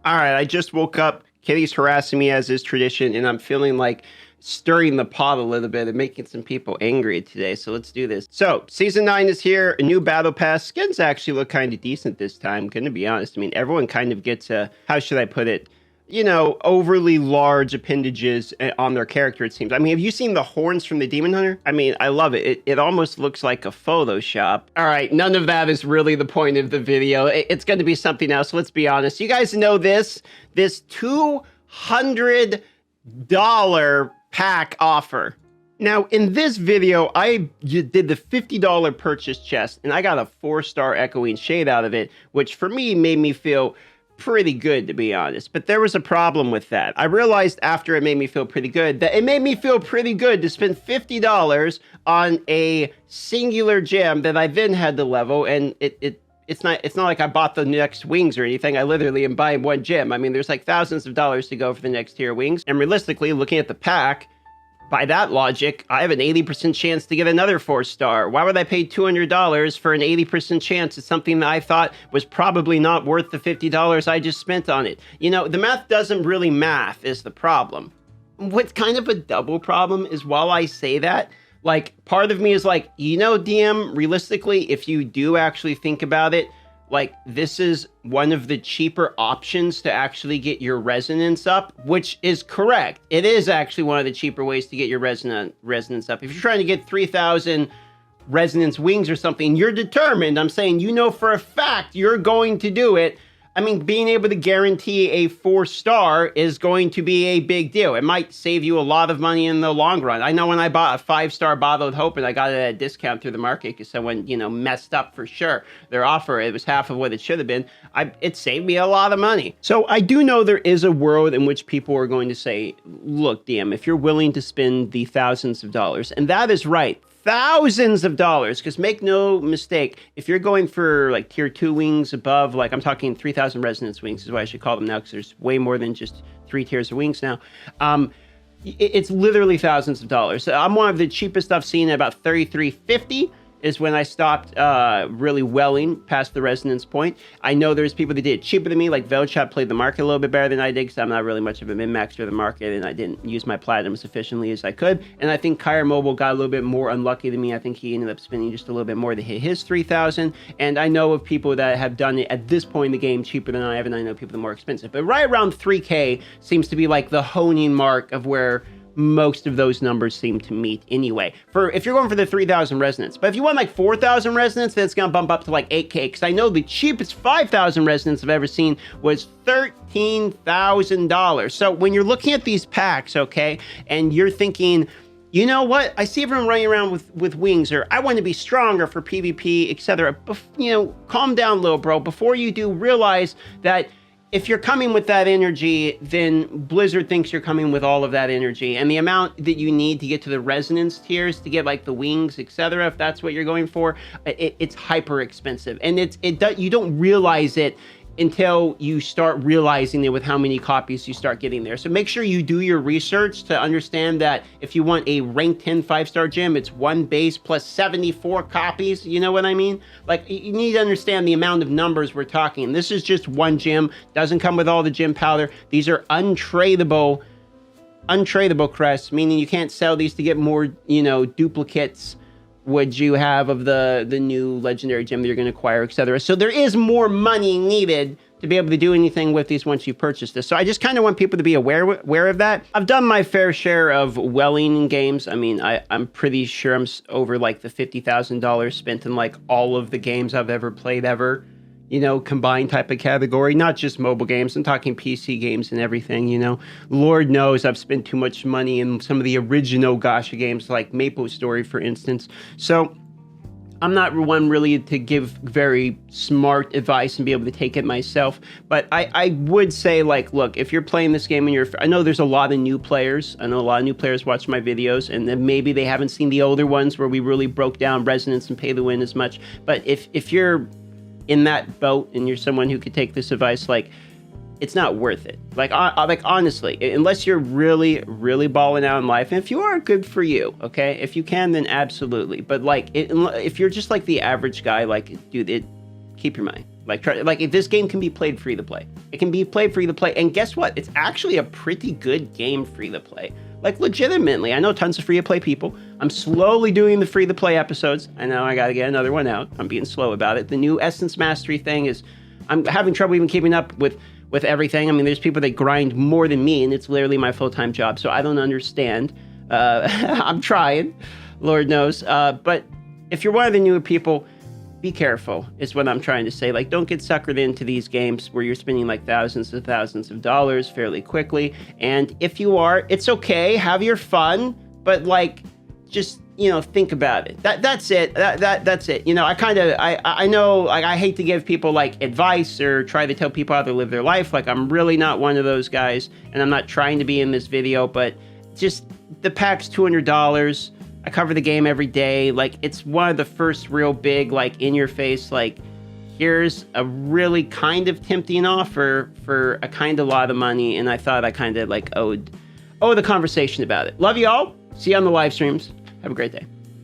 All right, I just woke up. Kitty's harassing me as is tradition, and I'm feeling like stirring the pot a little bit and making some people angry today. So let's do this. So season 9 is here. A new battle pass. Skins actually look kind of decent this time. Gonna be honest. I mean, everyone kind of gets a, how should I put it? You know, overly large appendages on their character, it seems. I mean, have you seen the horns from the Demon Hunter? I mean, I love it. It almost looks like a Photoshop. All right, none of that is really the point of the video. It's going to be something else, let's be honest. You guys know this $200 pack offer. Now, in this video, I did the $50 purchase chest, and I got a 4-star Echoing Shade out of it, which for me made me feel pretty good, to be honest. But there was a problem with that. I realized after it made me feel pretty good that it made me feel pretty good to spend $50 on a singular gem that I then had to level, and it's not like I bought the next wings or anything. I literally am buying one gem. I mean, there's like thousands of dollars to go for the next tier wings. And realistically, looking at the pack, by that logic, I have an 80% chance to get another 4-star. Why would I pay $200 for an 80% chance at something that I thought was probably not worth the $50 I just spent on it? You know, the math doesn't really math is the problem. What's kind of a double problem is while I say that, like, part of me is like, you know, DM, realistically, if you do actually think about it, like, this is one of the cheaper options to actually get your resonance up, which is correct. It is actually one of the cheaper ways to get your resonance up. If you're trying to get 3,000 resonance wings or something, you're determined. I'm saying, you know for a fact you're going to do it. I mean, being able to guarantee a 4-star is going to be a big deal. It might save you a lot of money in the long run. I know when I bought a 5-star Bottled Hope and I got it at a discount through the market because someone, you know, messed up for sure. Their offer, it was half of what it should have been. It saved me a lot of money. So I do know there is a world in which people are going to say, look, DM, if you're willing to spend the thousands of dollars, and that is right, thousands of dollars, because make no mistake, if you're going for like tier 2 wings above, like I'm talking 3,000 resonance wings is what I should call them now, because there's way more than just 3 tiers of wings now. It's literally thousands of dollars. I'm one of the cheapest I've seen at about $33.50 is when I stopped really welling past the resonance point. I know there's people that did it cheaper than me, like Velchop played the market a little bit better than I did, because I'm not really much of a min-maxer of the market, and I didn't use my platinum as efficiently as I could. And I think Kyra Mobile got a little bit more unlucky than me. I think he ended up spending just a little bit more to hit his 3,000. And I know of people that have done it at this point in the game cheaper than I have, and I know people that are more expensive. But right around 3K seems to be like the honing mark of where most of those numbers seem to meet anyway. If you're going for the 3,000 resonance. But if you want like 4,000 resonance, then it's gonna bump up to like 8K, because I know the cheapest 5,000 resonance I've ever seen was $13,000. So when you're looking at these packs, okay, and you're thinking, you know what, I see everyone running around with wings, or I want to be stronger for PvP, etc. You know, calm down, little bro. Before you do, realize that if you're coming with that energy, then Blizzard thinks you're coming with all of that energy. And the amount that you need to get to the resonance tiers to get like the wings, etc., if that's what you're going for, it's hyper expensive. And you don't realize it until you start realizing it with how many copies you start getting there. So make sure you do your research to understand that if you want a rank 10 5-star gem, it's 1 base plus 74 copies. You know what I mean? Like, you need to understand the amount of numbers we're talking. This is just one gem. Doesn't come with all the gem powder. These are untradeable crests, meaning you can't sell these to get more, you know, duplicates would you have of the new legendary gem that you're going to acquire, etc. So there is more money needed to be able to do anything with these once you purchase this. So I just kind of want people to be aware of that. I've done my fair share of welling in games. I mean, I'm pretty sure I'm over like the $50,000 spent in like all of the games I've ever played ever. You know, combined type of category, not just mobile games. I'm talking PC games and everything, you know. Lord knows I've spent too much money in some of the original Gacha games like Maple Story, for instance. So I'm not one really to give very smart advice and be able to take it myself. But I would say, like, look, if you're playing this game and I know there's a lot of new players. I know a lot of new players watch my videos, and then maybe they haven't seen the older ones where we really broke down resonance and pay to win as much. But if you're in that boat and you're someone who could take this advice, like, it's not worth it. Like honestly, unless you're really, really balling out in life, and if you are, good for you, okay? If you can, then absolutely. But like, if you're just like the average guy, like, dude, keep your mind. Like if this game can be played free to play. It can be played free to play. And guess what? It's actually a pretty good game free to play. Like legitimately, I know tons of free to play people. I'm slowly doing the free to play episodes. I know I got to get another one out. I'm being slow about it. The new Essence Mastery thing is, I'm having trouble even keeping up with everything. I mean, there's people that grind more than me, and it's literally my full-time job. So I don't understand. I'm trying, Lord knows. But if you're one of the newer people, be careful is what I'm trying to say. Like, don't get suckered into these games where you're spending like thousands and thousands of dollars fairly quickly. And if you are, it's okay. Have your fun, but like, just, you know, think about it. That's it. That's it. You know, I know, like, I hate to give people like advice or try to tell people how to live their life. Like, I'm really not one of those guys, and I'm not trying to be in this video, but just the pack's $200. I cover the game every day. Like, it's one of the first real big, like, in your face, like, here's a really kind of tempting offer for a kind of lot of money. And I thought I kind of like owed the conversation about it. Love you all. See you on the live streams. Have a great day.